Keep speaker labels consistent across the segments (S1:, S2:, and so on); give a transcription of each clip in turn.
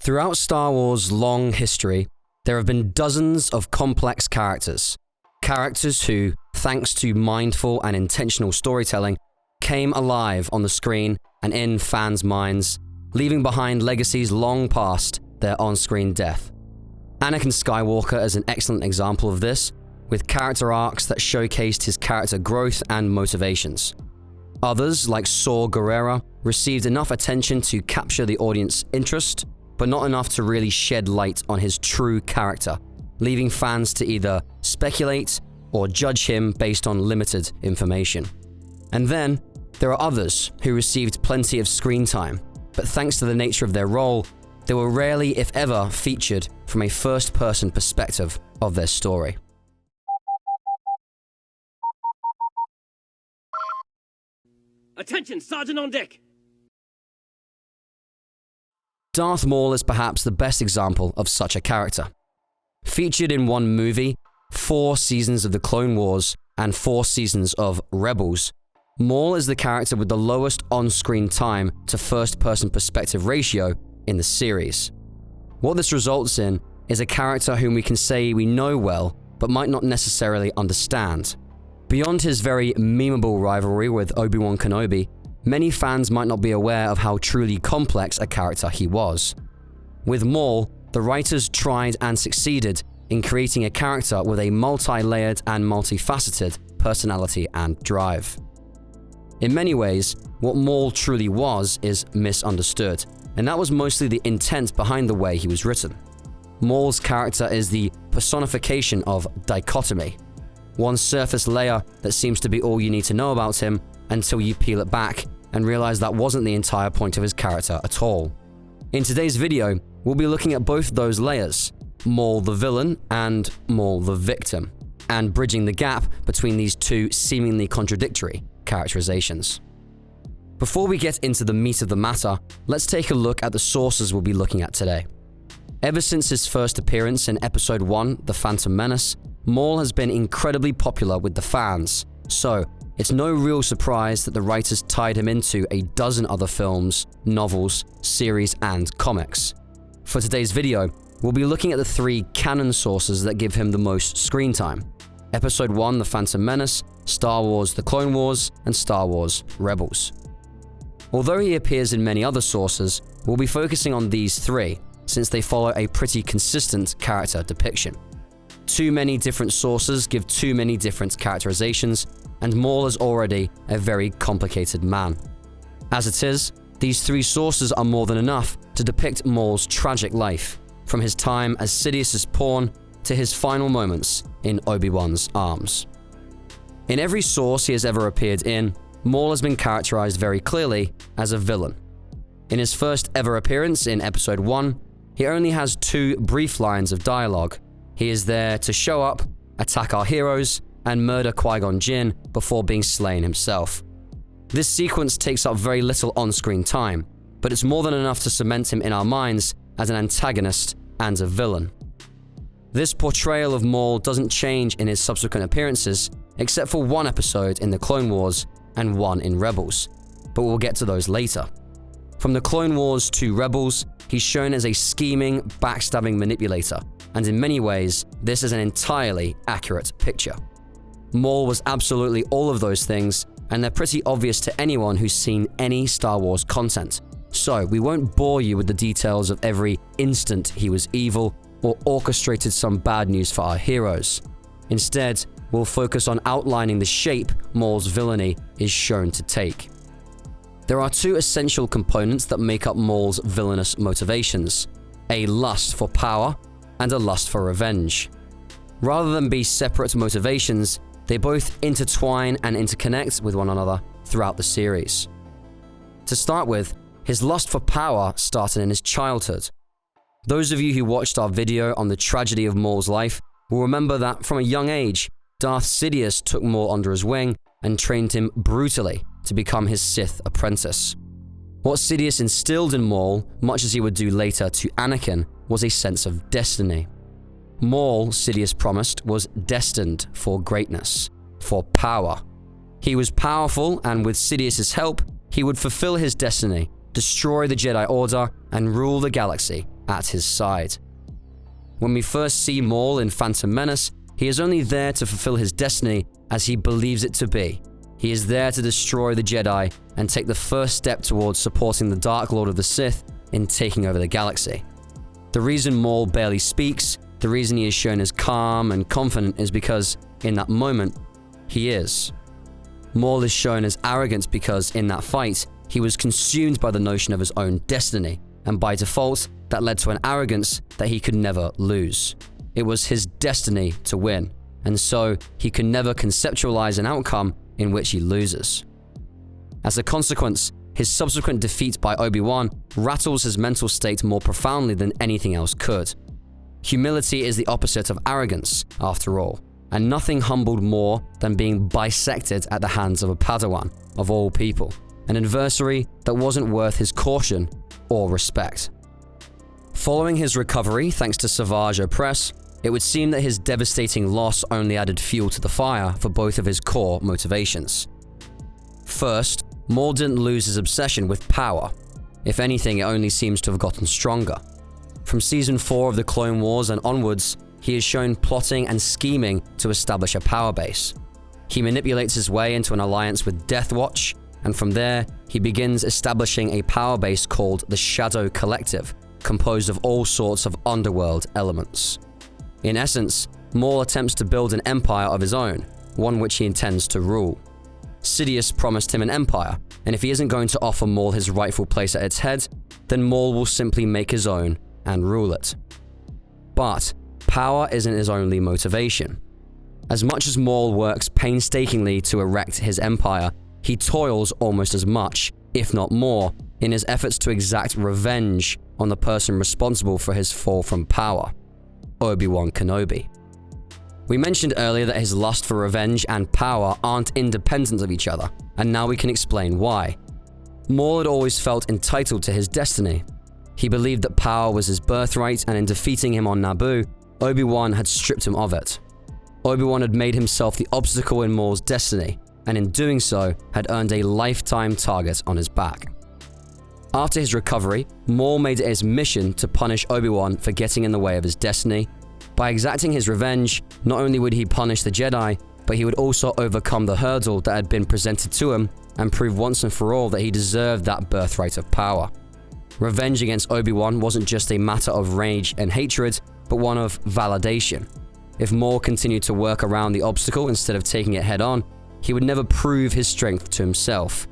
S1: Throughout Star Wars' long history, there have been dozens of complex characters. Characters who, thanks to mindful and intentional storytelling, came alive on the screen and in fans' minds, leaving behind legacies long past their on-screen death. Anakin Skywalker is an excellent example of this, with character arcs that showcased his character growth and motivations. Others, like Saw Gerrera, received enough attention to capture the audience's interest, but not enough to really shed light on his true character, leaving fans to either speculate or judge him based on limited information. And then, there are others who received plenty of screen time, but thanks to the nature of their role, they were rarely, if ever, featured from a first-person perspective of their story.
S2: Attention, Sergeant on deck!
S1: Darth Maul is perhaps the best example of such a character. Featured in one movie, 4 seasons of The Clone Wars, and 4 seasons of Rebels, Maul is the character with the lowest on-screen time to first-person perspective ratio in the series. What this results in is a character whom we can say we know well, but might not necessarily understand. Beyond his very memeable rivalry with Obi-Wan Kenobi, many fans might not be aware of how truly complex a character he was. With Maul, the writers tried and succeeded in creating a character with a multi-layered and multifaceted personality and drive. In many ways, what Maul truly was is misunderstood, and that was mostly the intent behind the way he was written. Maul's character is the personification of dichotomy. One surface layer that seems to be all you need to know about him until you peel it back and realize that wasn't the entire point of his character at all. In today's video, we'll be looking at both those layers, Maul the villain and Maul the victim, and bridging the gap between these two seemingly contradictory characterizations. Before we get into the meat of the matter, let's take a look at the sources we'll be looking at today. Ever since his first appearance in Episode 1, The Phantom Menace, Maul has been incredibly popular with the fans, so it's no real surprise that the writers tied him into a dozen other films, novels, series, and comics. For today's video, we'll be looking at the 3 canon sources that give him the most screen time: Episode 1, The Phantom Menace, Star Wars The Clone Wars, and Star Wars Rebels. Although he appears in many other sources, we'll be focusing on these 3, since they follow a pretty consistent character depiction. Too many different sources give too many different characterizations, and Maul is already a very complicated man. As it is, these 3 sources are more than enough to depict Maul's tragic life, from his time as Sidious's pawn to his final moments in Obi-Wan's arms. In every source he has ever appeared in, Maul has been characterized very clearly as a villain. In his first ever appearance in Episode 1, he only has 2 brief lines of dialogue. He is there to show up, attack our heroes, and murder Qui-Gon Jinn before being slain himself. This sequence takes up very little on-screen time, but it's more than enough to cement him in our minds as an antagonist and a villain. This portrayal of Maul doesn't change in his subsequent appearances, except for 1 episode in The Clone Wars and 1 in Rebels, but we'll get to those later. From The Clone Wars to Rebels, he's shown as a scheming, backstabbing manipulator, and in many ways, this is an entirely accurate picture. Maul was absolutely all of those things, and they're pretty obvious to anyone who's seen any Star Wars content. So we won't bore you with the details of every instant he was evil or orchestrated some bad news for our heroes. Instead, we'll focus on outlining the shape Maul's villainy is shown to take. There are 2 essential components that make up Maul's villainous motivations: a lust for power and a lust for revenge. Rather than be separate motivations, they both intertwine and interconnect with one another throughout the series. To start with, his lust for power started in his childhood. Those of you who watched our video on the tragedy of Maul's life will remember that from a young age, Darth Sidious took Maul under his wing and trained him brutally to become his Sith apprentice. What Sidious instilled in Maul, much as he would do later to Anakin, was a sense of destiny. Maul, Sidious promised, was destined for greatness, for power. He was powerful, and with Sidious's help, he would fulfill his destiny, destroy the Jedi Order, and rule the galaxy at his side. When we first see Maul in Phantom Menace, he is only there to fulfill his destiny as he believes it to be. He is there to destroy the Jedi and take the first step towards supporting the Dark Lord of the Sith in taking over the galaxy. The reason Maul barely speaks, the reason he is shown as calm and confident is because, in that moment, he is. Maul is shown as arrogant because, in that fight, he was consumed by the notion of his own destiny, and by default, that led to an arrogance that he could never lose. It was his destiny to win, and so he can never conceptualize an outcome in which he loses. As a consequence, his subsequent defeat by Obi-Wan rattles his mental state more profoundly than anything else could. Humility is the opposite of arrogance, after all, and nothing humbled more than being bisected at the hands of a Padawan, of all people, an adversary that wasn't worth his caution or respect. Following his recovery thanks to Savage Opress, it would seem that his devastating loss only added fuel to the fire for both of his core motivations. First, Maul didn't lose his obsession with power. If anything, it only seems to have gotten stronger. From Season 4 of the Clone Wars and onwards, he is shown plotting and scheming to establish a power base. He manipulates his way into an alliance with Death Watch, and from there, he begins establishing a power base called the Shadow Collective, composed of all sorts of underworld elements. In essence, Maul attempts to build an empire of his own, one which he intends to rule. Sidious promised him an empire, and if he isn't going to offer Maul his rightful place at its head, then Maul will simply make his own and rule it. But power isn't his only motivation. As much as Maul works painstakingly to erect his empire, he toils almost as much, if not more, in his efforts to exact revenge on the person responsible for his fall from power, Obi-Wan Kenobi. We mentioned earlier that his lust for revenge and power aren't independent of each other, and now we can explain why. Maul had always felt entitled to his destiny. He believed that power was his birthright, and in defeating him on Naboo, Obi-Wan had stripped him of it. Obi-Wan had made himself the obstacle in Maul's destiny, and in doing so, had earned a lifetime target on his back. After his recovery, Maul made it his mission to punish Obi-Wan for getting in the way of his destiny. By exacting his revenge, not only would he punish the Jedi, but he would also overcome the hurdle that had been presented to him and prove once and for all that he deserved that birthright of power. Revenge against Obi-Wan wasn't just a matter of rage and hatred, but one of validation. If Maul continued to work around the obstacle instead of taking it head on, he would never prove his strength to himself.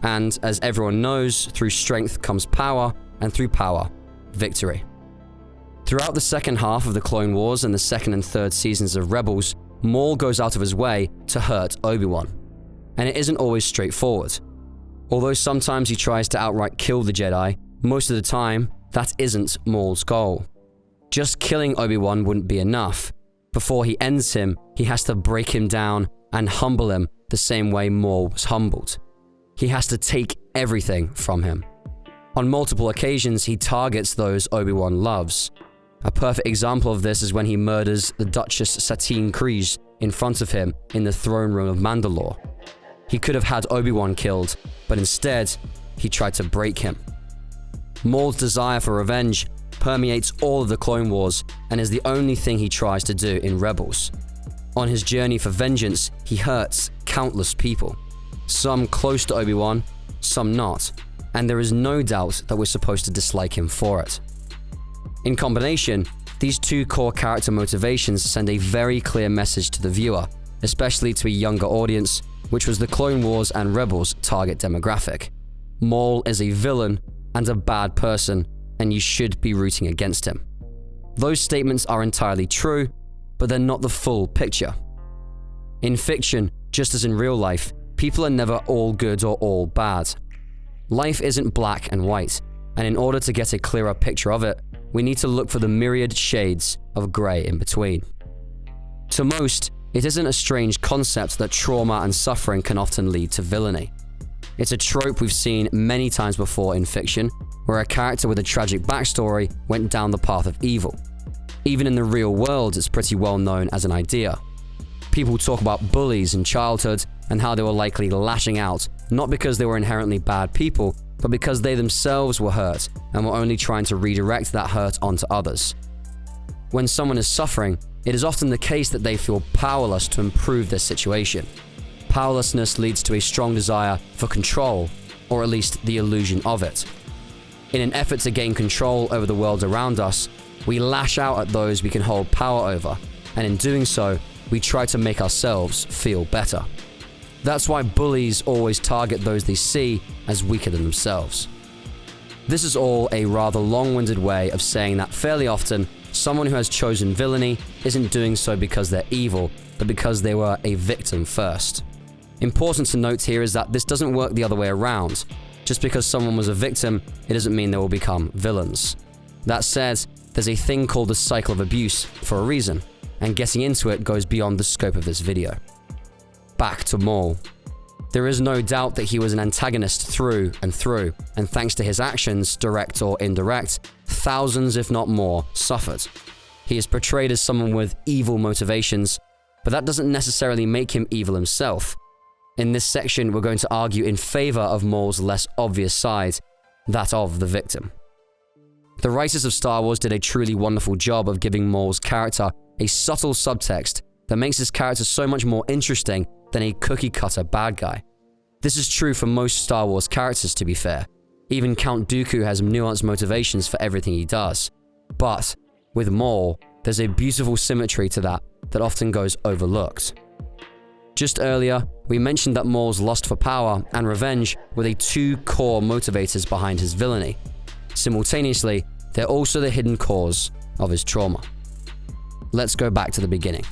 S1: And as everyone knows, through strength comes power, and through power, victory. Throughout the second half of the Clone Wars and the second and third seasons of Rebels, Maul goes out of his way to hurt Obi-Wan. And it isn't always straightforward. Although sometimes he tries to outright kill the Jedi, most of the time, that isn't Maul's goal. Just killing Obi-Wan wouldn't be enough. Before he ends him, he has to break him down and humble him the same way Maul was humbled. He has to take everything from him. On multiple occasions, he targets those Obi-Wan loves. A perfect example of this is when he murders the Duchess Satine Kryze in front of him in the throne room of Mandalore. He could have had Obi-Wan killed, but instead, he tried to break him. Maul's desire for revenge permeates all of the Clone Wars and is the only thing he tries to do in Rebels. On his journey for vengeance, he hurts countless people. Some close to Obi-Wan, some not, and there is no doubt that we're supposed to dislike him for it. In combination, these two core character motivations send a very clear message to the viewer, especially to a younger audience, which was the Clone Wars and Rebels target demographic. Maul is a villain and a bad person, and you should be rooting against him. Those statements are entirely true, but they're not the full picture. In fiction, just as in real life, people are never all good or all bad. Life isn't black and white, and in order to get a clearer picture of it, we need to look for the myriad shades of grey in between. To most, it isn't a strange concept that trauma and suffering can often lead to villainy. It's a trope we've seen many times before in fiction, where a character with a tragic backstory went down the path of evil. Even in the real world, it's pretty well known as an idea. People talk about bullies in childhood and how they were likely lashing out, not because they were inherently bad people, but because they themselves were hurt and were only trying to redirect that hurt onto others. When someone is suffering, it is often the case that they feel powerless to improve their situation. Powerlessness leads to a strong desire for control, or at least the illusion of it. In an effort to gain control over the world around us, we lash out at those we can hold power over, and in doing so, we try to make ourselves feel better. That's why bullies always target those they see as weaker than themselves. This is all a rather long-winded way of saying that fairly often, someone who has chosen villainy isn't doing so because they're evil, but because they were a victim first. Important to note here is that this doesn't work the other way around. Just because someone was a victim, it doesn't mean they will become villains. That said, there's a thing called the cycle of abuse for a reason, and getting into it goes beyond the scope of this video. Back to Maul. There is no doubt that he was an antagonist through, and thanks to his actions, direct or indirect, thousands if not more suffered. He is portrayed as someone with evil motivations, but that doesn't necessarily make him evil himself. In this section, we're going to argue in favor of Maul's less obvious side, that of the victim. The writers of Star Wars did a truly wonderful job of giving Maul's character a subtle subtext that makes his character so much more interesting than a cookie-cutter bad guy. This is true for most Star Wars characters, to be fair. Even Count Dooku has nuanced motivations for everything he does. But with Maul, there's a beautiful symmetry to that often goes overlooked. Just earlier, we mentioned that Maul's lust for power and revenge were the two core motivators behind his villainy. Simultaneously, they're also the hidden cause of his trauma. Let's go back to the beginning.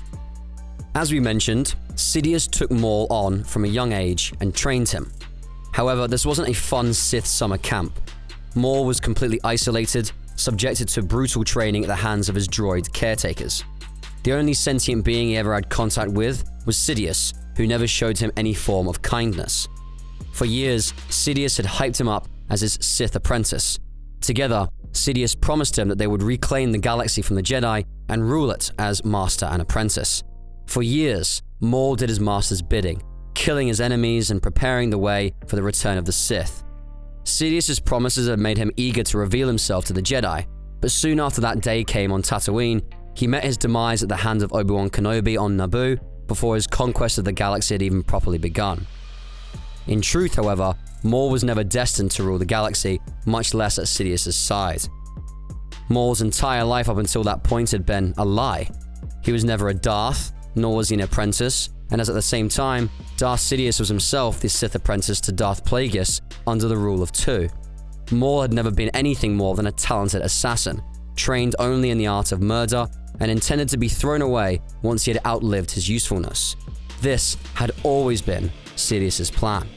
S1: As we mentioned, Sidious took Maul on from a young age and trained him. However, this wasn't a fun Sith summer camp. Maul was completely isolated, subjected to brutal training at the hands of his droid caretakers. The only sentient being he ever had contact with was Sidious, who never showed him any form of kindness. For years, Sidious had hyped him up as his Sith apprentice. Together, Sidious promised him that they would reclaim the galaxy from the Jedi and rule it as master and apprentice. For years, Maul did his master's bidding, killing his enemies and preparing the way for the return of the Sith. Sidious's promises had made him eager to reveal himself to the Jedi, but soon after that day came on Tatooine, he met his demise at the hands of Obi-Wan Kenobi on Naboo before his conquest of the galaxy had even properly begun. In truth, however, Maul was never destined to rule the galaxy, much less at Sidious's side. Maul's entire life up until that point had been a lie. He was never a Darth, nor was he an apprentice, and as at the same time, Darth Sidious was himself the Sith apprentice to Darth Plagueis under the rule of two. Maul had never been anything more than a talented assassin, trained only in the art of murder, and intended to be thrown away once he had outlived his usefulness. This had always been Sidious's plan.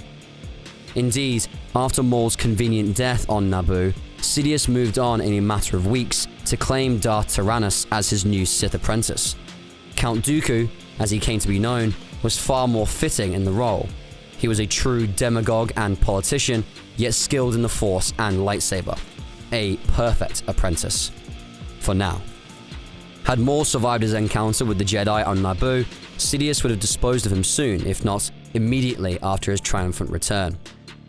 S1: Indeed, after Maul's convenient death on Naboo, Sidious moved on in a matter of weeks to claim Darth Tyrannus as his new Sith apprentice. Count Dooku, as he came to be known, was far more fitting in the role. He was a true demagogue and politician, yet skilled in the Force and lightsaber. A perfect apprentice. For now. Had Maul survived his encounter with the Jedi on Naboo, Sidious would have disposed of him soon, if not immediately after his triumphant return.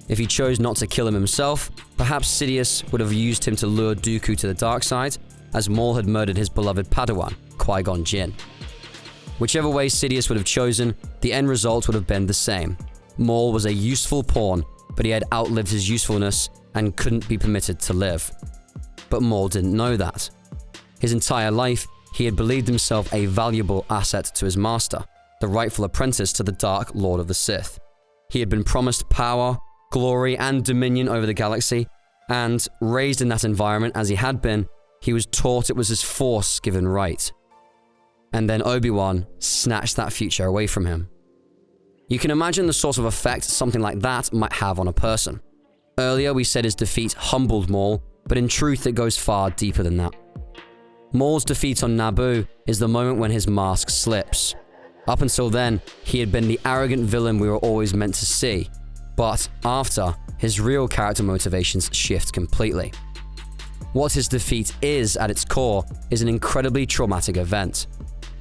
S1: If he chose not to kill him himself, perhaps Sidious would have used him to lure Dooku to the dark side, as Maul had murdered his beloved Padawan, Qui-Gon Jinn. Whichever way Sidious would have chosen, the end result would have been the same. Maul was a useful pawn, but he had outlived his usefulness and couldn't be permitted to live. But Maul didn't know that. His entire life, he had believed himself a valuable asset to his master, the rightful apprentice to the Dark Lord of the Sith. He had been promised power, glory, and dominion over the galaxy, and, raised in that environment as he had been, he was taught it was his Force-given right. And then Obi-Wan snatched that future away from him. You can imagine the sort of effect something like that might have on a person. Earlier we said his defeat humbled Maul, but in truth it goes far deeper than that. Maul's defeat on Naboo is the moment when his mask slips. Up until then, he had been the arrogant villain we were always meant to see, but after, his real character motivations shift completely. What his defeat is at its core is an incredibly traumatic event.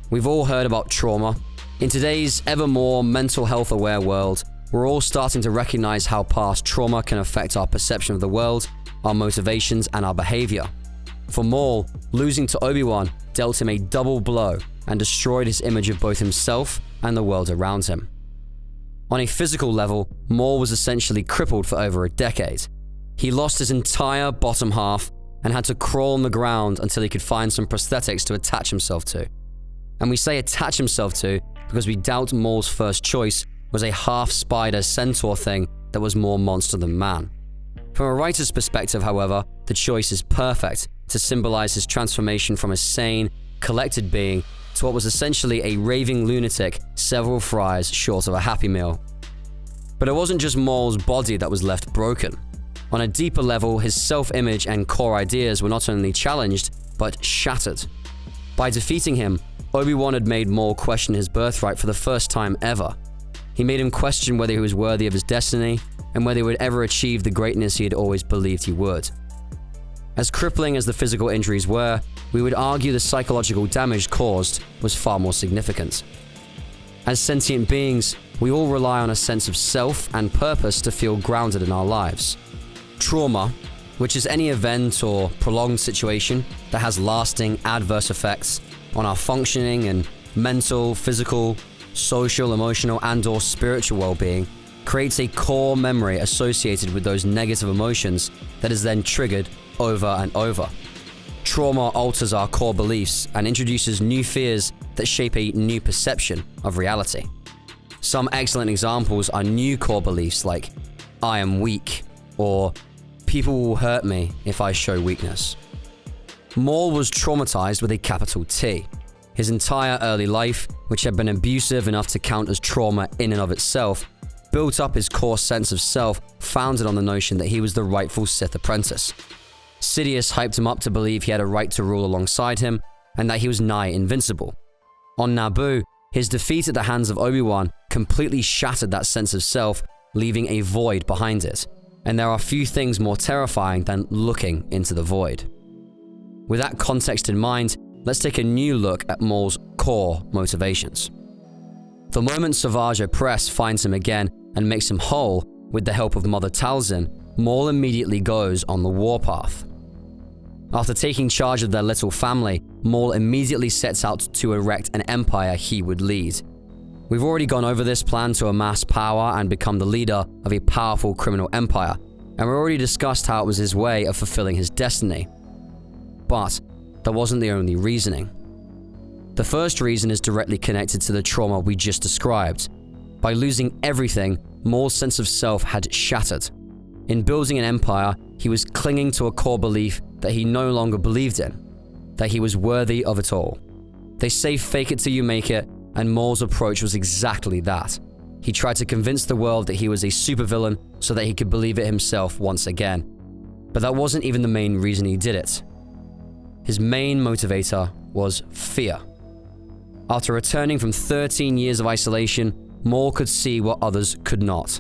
S1: We've all heard about trauma. In today's ever more mental health aware world, we're all starting to recognize how past trauma can affect our perception of the world, our motivations, and our behavior. For Maul, losing to Obi-Wan dealt him a double blow and destroyed his image of both himself and the world around him. On a physical level, Maul was essentially crippled for over a decade. He lost his entire bottom half and had to crawl on the ground until he could find some prosthetics to attach himself to. And we say attach himself to because we doubt Maul's first choice was a half-spider centaur thing that was more monster than man. From a writer's perspective, however, the choice is perfect to symbolize his transformation from a sane, collected being to what was essentially a raving lunatic several fries short of a Happy Meal. But it wasn't just Maul's body that was left broken. On a deeper level, his self-image and core ideas were not only challenged, but shattered. By defeating him, Obi-Wan had made Maul question his birthright for the first time ever. He made him question whether he was worthy of his destiny and whether he would ever achieve the greatness he had always believed he would. As crippling as the physical injuries were, we would argue the psychological damage caused was far more significant. As sentient beings, we all rely on a sense of self and purpose to feel grounded in our lives. Trauma, which is any event or prolonged situation that has lasting adverse effects on our functioning and mental, physical, social, emotional, and/or spiritual well-being, creates a core memory associated with those negative emotions that is then triggered over and over. Trauma alters our core beliefs and introduces new fears that shape a new perception of reality. Some excellent examples are new core beliefs like, I am weak, or people will hurt me if I show weakness. Maul was traumatized with a capital T. His entire early life, which had been abusive enough to count as trauma in and of itself, built up his core sense of self founded on the notion that he was the rightful Sith apprentice. Sidious hyped him up to believe he had a right to rule alongside him and that he was nigh invincible. On Naboo, his defeat at the hands of Obi-Wan completely shattered that sense of self, leaving a void behind it. And there are few things more terrifying than looking into the void. With that context in mind, let's take a new look at Maul's core motivations. The moment Savage Opress finds him again and makes him whole with the help of Mother Talzin, Maul immediately goes on the warpath. After taking charge of their little family, Maul immediately sets out to erect an empire he would lead. We've already gone over this plan to amass power and become the leader of a powerful criminal empire, and we already discussed how it was his way of fulfilling his destiny. But that wasn't the only reasoning. The first reason is directly connected to the trauma we just described. By losing everything, Maul's sense of self had shattered. In building an empire, he was clinging to a core belief that he no longer believed in, that he was worthy of it all. They say fake it till you make it, and Maul's approach was exactly that. He tried to convince the world that he was a supervillain so that he could believe it himself once again. But that wasn't even the main reason he did it. His main motivator was fear. After returning from 13 years of isolation, Maul could see what others could not.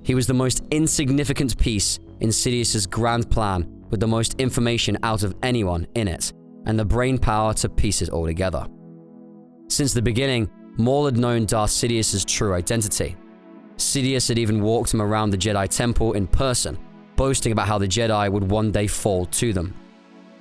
S1: He was the most insignificant piece in Sidious's grand plan, with the most information out of anyone in it, and the brain power to piece it all together. Since the beginning, Maul had known Darth Sidious's true identity. Sidious had even walked him around the Jedi Temple in person, boasting about how the Jedi would one day fall to them.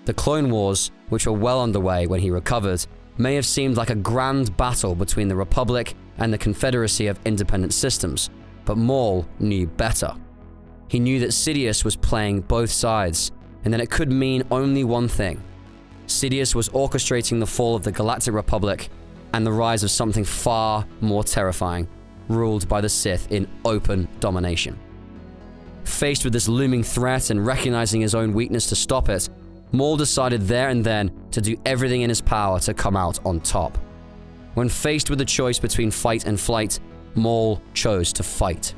S1: The Clone Wars, which were well underway when he recovered, may have seemed like a grand battle between the Republic and the Confederacy of Independent Systems, but Maul knew better. He knew that Sidious was playing both sides, and that it could mean only one thing. Sidious was orchestrating the fall of the Galactic Republic and the rise of something far more terrifying, ruled by the Sith in open domination. Faced with this looming threat and recognizing his own weakness to stop it, Maul decided there and then to do everything in his power to come out on top. When faced with the choice between fight and flight, Maul chose to fight.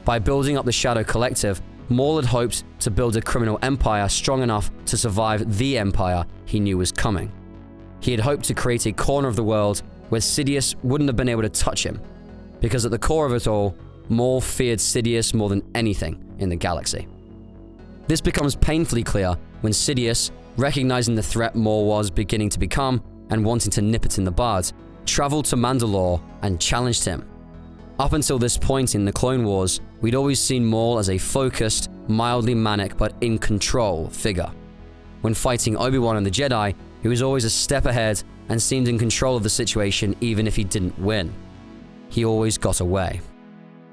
S1: By building up the Shadow Collective, Maul had hoped to build a criminal empire strong enough to survive the empire he knew was coming. He had hoped to create a corner of the world where Sidious wouldn't have been able to touch him, because at the core of it all, Maul feared Sidious more than anything in the galaxy. This becomes painfully clear when Sidious, recognizing the threat Maul was beginning to become and wanting to nip it in the bud, traveled to Mandalore and challenged him. Up until this point in the Clone Wars, we'd always seen Maul as a focused, mildly manic but in control figure. When fighting Obi-Wan and the Jedi, he was always a step ahead and seemed in control of the situation even if he didn't win. He always got away.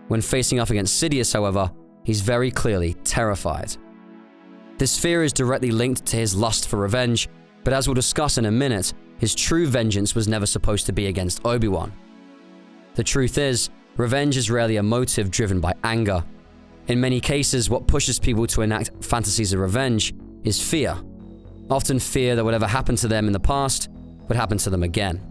S1: When facing off against Sidious, however, he's very clearly terrified. This fear is directly linked to his lust for revenge, but as we'll discuss in a minute, his true vengeance was never supposed to be against Obi-Wan. The truth is, revenge is rarely a motive driven by anger. In many cases, what pushes people to enact fantasies of revenge is fear. Often fear that whatever happened to them in the past would happen to them again.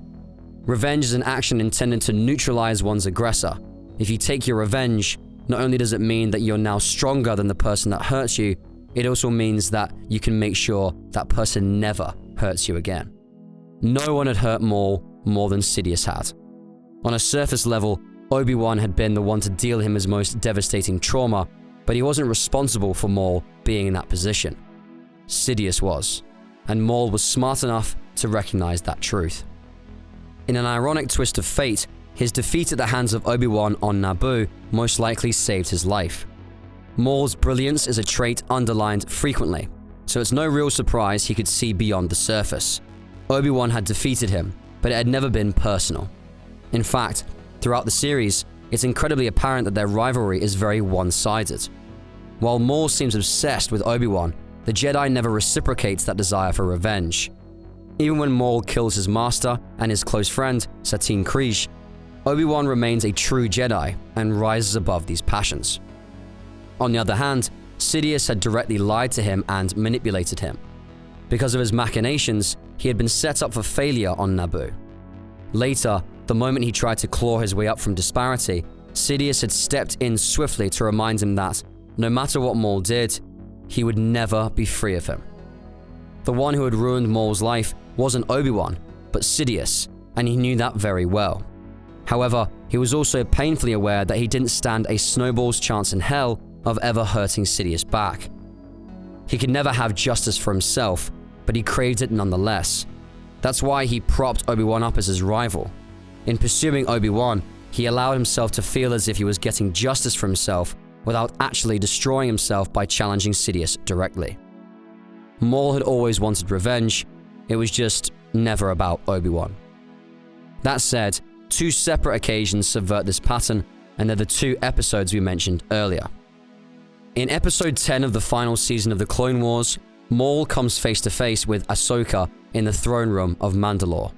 S1: Revenge is an action intended to neutralize one's aggressor. If you take your revenge, not only does it mean that you're now stronger than the person that hurts you, it also means that you can make sure that person never hurts you again. No one had hurt Maul more than Sidious had. On a surface level, Obi-Wan had been the one to deal him his most devastating trauma, but he wasn't responsible for Maul being in that position. Sidious was, and Maul was smart enough to recognize that truth. In an ironic twist of fate, his defeat at the hands of Obi-Wan on Naboo most likely saved his life. Maul's brilliance is a trait underlined frequently, so it's no real surprise he could see beyond the surface. Obi-Wan had defeated him, but it had never been personal. In fact, throughout the series, it's incredibly apparent that their rivalry is very one-sided. While Maul seems obsessed with Obi-Wan, the Jedi never reciprocates that desire for revenge. Even when Maul kills his master and his close friend, Satine Kryze, Obi-Wan remains a true Jedi and rises above these passions. On the other hand, Sidious had directly lied to him and manipulated him. Because of his machinations, he had been set up for failure on Naboo. Later, the moment he tried to claw his way up from disparity, Sidious had stepped in swiftly to remind him that, no matter what Maul did, he would never be free of him. The one who had ruined Maul's life wasn't Obi-Wan, but Sidious, and he knew that very well. However, he was also painfully aware that he didn't stand a snowball's chance in hell of ever hurting Sidious back. He could never have justice for himself, but he craved it nonetheless. That's why he propped Obi-Wan up as his rival. In pursuing Obi-Wan, he allowed himself to feel as if he was getting justice for himself without actually destroying himself by challenging Sidious directly. Maul had always wanted revenge, it was just never about Obi-Wan. That said, two separate occasions subvert this pattern, and they're the two episodes we mentioned earlier. In episode 10 of the final season of the Clone Wars, Maul comes face to face with Ahsoka in the throne room of Mandalore.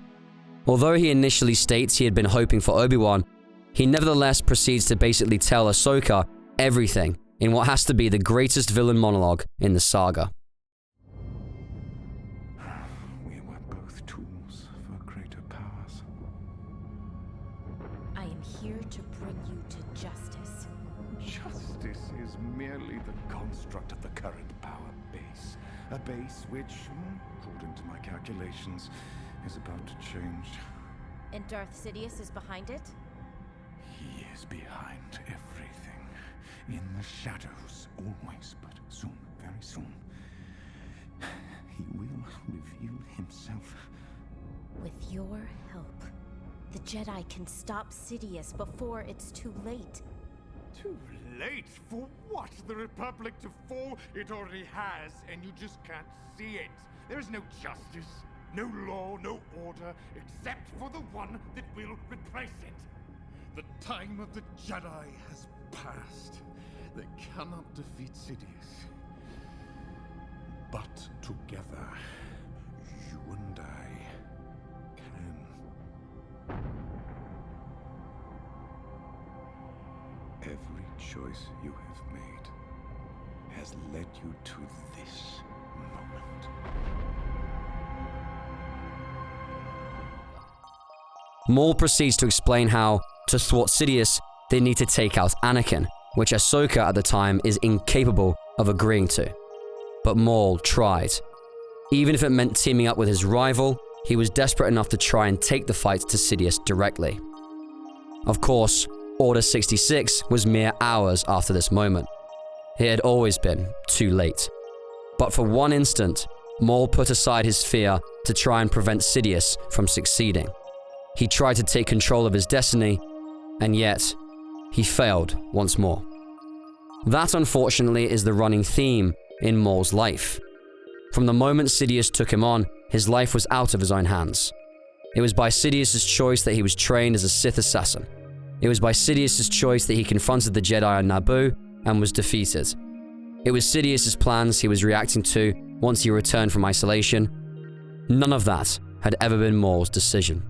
S1: Although he initially states he had been hoping for Obi-Wan, he nevertheless proceeds to basically tell Ahsoka everything in what has to be the greatest villain monologue in the saga.
S2: We were both tools for greater powers.
S3: I am here to bring you to justice.
S2: Justice is merely the construct of the current power base. A base which, according to my calculations, is about to change.
S3: And Darth Sidious is behind it?
S2: He is behind everything. In the shadows, always, but soon, very soon, he will reveal himself.
S3: With your help, the Jedi can stop Sidious before it's too late.
S4: Too late? For what? The Republic to fall? It already has, and you just can't see it. There is no justice, no law, no order, except for the one that will replace it. The time of the Jedi has passed. They cannot defeat Sidious. But together, you and I can.
S2: Every choice you have made has led you to this moment.
S1: Maul proceeds to explain how, to thwart Sidious, they need to take out Anakin, which Ahsoka at the time is incapable of agreeing to. But Maul tried. Even if it meant teaming up with his rival, he was desperate enough to try and take the fight to Sidious directly. Of course, Order 66 was mere hours after this moment. It had always been too late. But for one instant, Maul put aside his fear to try and prevent Sidious from succeeding. He tried to take control of his destiny, and yet, he failed once more. That, unfortunately, is the running theme in Maul's life. From the moment Sidious took him on, his life was out of his own hands. It was by Sidious's choice that he was trained as a Sith assassin. It was by Sidious's choice that he confronted the Jedi on Naboo and was defeated. It was Sidious's plans he was reacting to once he returned from isolation. None of that had ever been Maul's decision.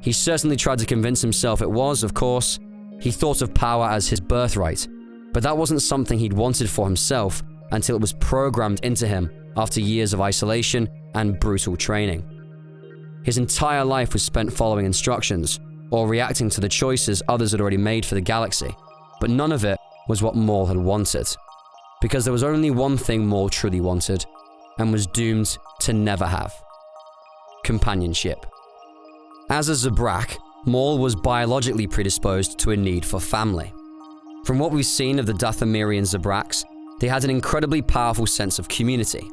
S1: He certainly tried to convince himself it was, of course. He thought of power as his birthright, but that wasn't something he'd wanted for himself until it was programmed into him after years of isolation and brutal training. His entire life was spent following instructions or reacting to the choices others had already made for the galaxy, but none of it was what Maul had wanted. Because there was only one thing Maul truly wanted, and was doomed to never have: companionship. As a Zabrak, Maul was biologically predisposed to a need for family. From what we've seen of the Dathomirian Zabraks, they had an incredibly powerful sense of community.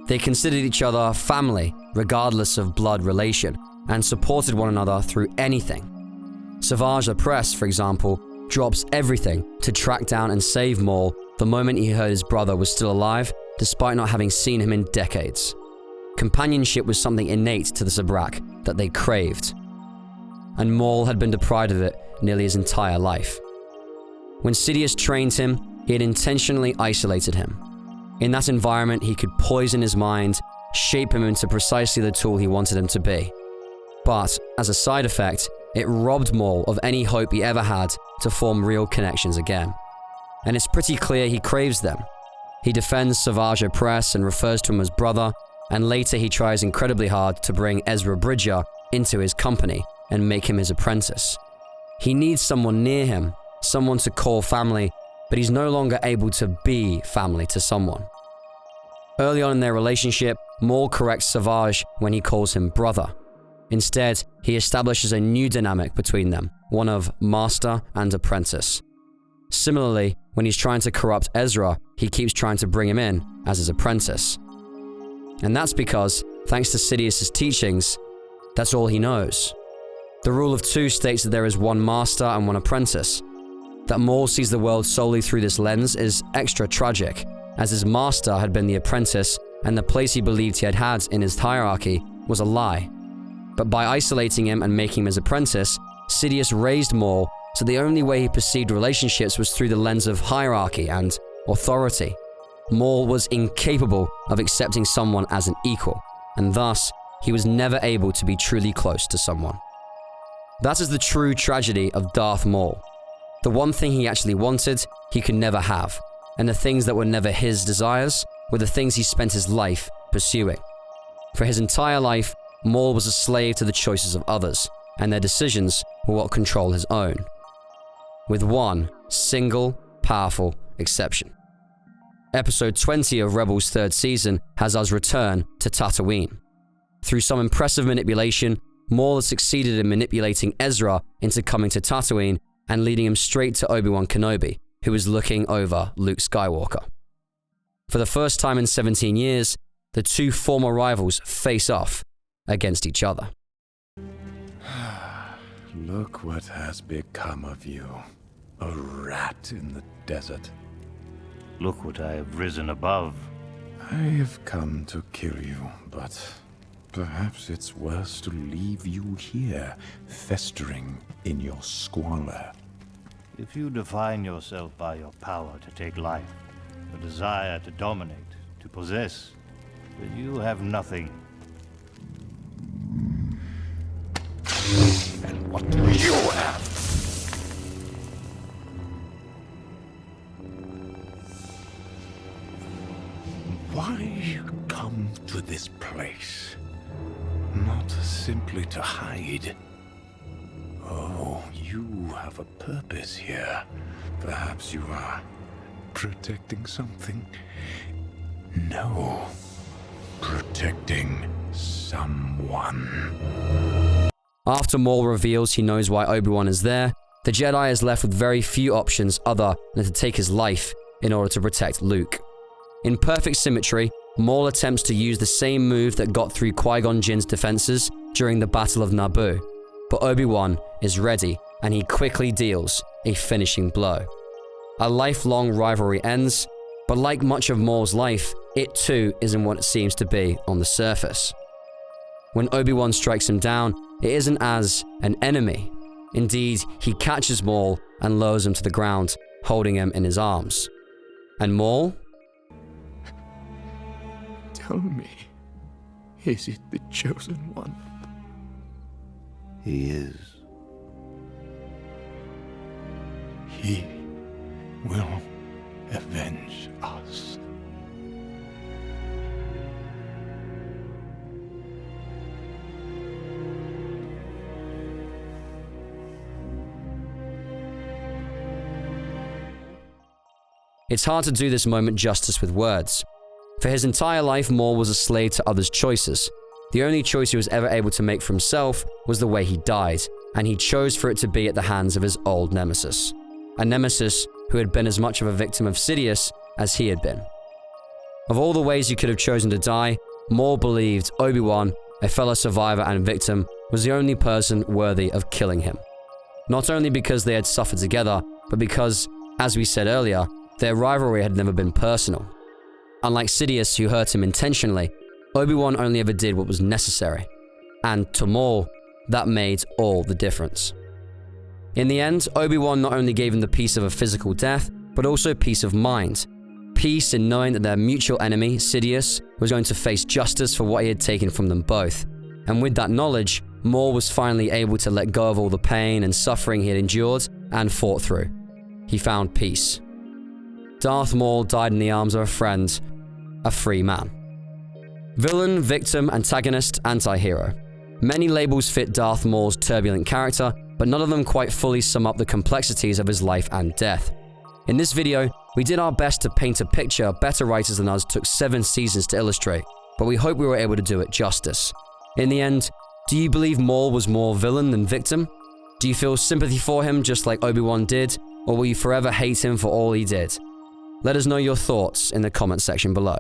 S1: They considered each other family, regardless of blood relation, and supported one another through anything. Savage Opress, for example, drops everything to track down and save Maul the moment he heard his brother was still alive, despite not having seen him in decades. Companionship was something innate to the Zabrak that they craved, and Maul had been deprived of it nearly his entire life. When Sidious trained him, he had intentionally isolated him. In that environment, he could poison his mind, shape him into precisely the tool he wanted him to be. But, as a side effect, it robbed Maul of any hope he ever had to form real connections again. And it's pretty clear he craves them. He defends Savage Opress and refers to him as brother, and later he tries incredibly hard to bring Ezra Bridger into his company and make him his apprentice. He needs someone near him, someone to call family, but he's no longer able to be family to someone. Early on in their relationship, Maul corrects Savage when he calls him brother. Instead, he establishes a new dynamic between them, one of master and apprentice. Similarly, when he's trying to corrupt Ezra, he keeps trying to bring him in as his apprentice. And that's because, thanks to Sidious's teachings, that's all he knows. The rule of two states that there is one master and one apprentice. That Maul sees the world solely through this lens is extra tragic, as his master had been the apprentice and the place he believed he had in his hierarchy was a lie. But by isolating him and making him his apprentice, Sidious raised Maul, so the only way he perceived relationships was through the lens of hierarchy and authority. Maul was incapable of accepting someone as an equal, and thus, he was never able to be truly close to someone. That is the true tragedy of Darth Maul. The one thing he actually wanted, he could never have, and the things that were never his desires were the things he spent his life pursuing. For his entire life, Maul was a slave to the choices of others, and their decisions were what controlled his own. With one single, powerful exception. Episode 20 of Rebels' third season has us return to Tatooine. Through some impressive manipulation, Maul has succeeded in manipulating Ezra into coming to Tatooine and leading him straight to Obi-Wan Kenobi, who is looking over Luke Skywalker. For the first time in 17 years, the two former rivals face off against each other.
S2: Look what has become of you. A rat in the desert.
S5: Look what I have risen above.
S2: I have come to kill you, but perhaps it's worse to leave you here, festering in your squalor.
S5: If you define yourself by your power to take life, your desire to dominate, to possess, then you have nothing.
S2: And what do you have? Why come to this place? Not simply to hide. Oh, you have a purpose here. Perhaps you are protecting something? No. Protecting someone.
S1: After Maul reveals he knows why Obi-Wan is there, the Jedi is left with very few options other than to take his life in order to protect Luke. In perfect symmetry, Maul attempts to use the same move that got through Qui-Gon Jinn's defenses during the Battle of Naboo, but Obi-Wan is ready and he quickly deals a finishing blow. A lifelong rivalry ends, but like much of Maul's life, it too isn't what it seems to be on the surface. When Obi-Wan strikes him down, it isn't as an enemy. Indeed, he catches Maul and lowers him to the ground, holding him in his arms. And Maul?
S6: Tell me, is it the Chosen One?
S5: He is.
S6: He will avenge us.
S1: It's hard to do this moment justice with words. For his entire life, Maul was a slave to others' choices. The only choice he was ever able to make for himself was the way he died, and he chose for it to be at the hands of his old nemesis. A nemesis who had been as much of a victim of Sidious as he had been. Of all the ways he could have chosen to die, Maul believed Obi-Wan, a fellow survivor and victim, was the only person worthy of killing him. Not only because they had suffered together, but because, as we said earlier, their rivalry had never been personal. Unlike Sidious, who hurt him intentionally, Obi-Wan only ever did what was necessary. And to Maul, that made all the difference. In the end, Obi-Wan not only gave him the peace of a physical death, but also peace of mind. Peace in knowing that their mutual enemy, Sidious, was going to face justice for what he had taken from them both. And with that knowledge, Maul was finally able to let go of all the pain and suffering he had endured and fought through. He found peace. Darth Maul died in the arms of a friend, a free man. Villain, victim, antagonist, anti-hero. Many labels fit Darth Maul's turbulent character, but none of them quite fully sum up the complexities of his life and death. In this video, we did our best to paint a picture better writers than us took 7 seasons to illustrate, but we hope we were able to do it justice. In the end, do you believe Maul was more villain than victim? Do you feel sympathy for him just like Obi-Wan did, or will you forever hate him for all he did? Let us know your thoughts in the comment section below.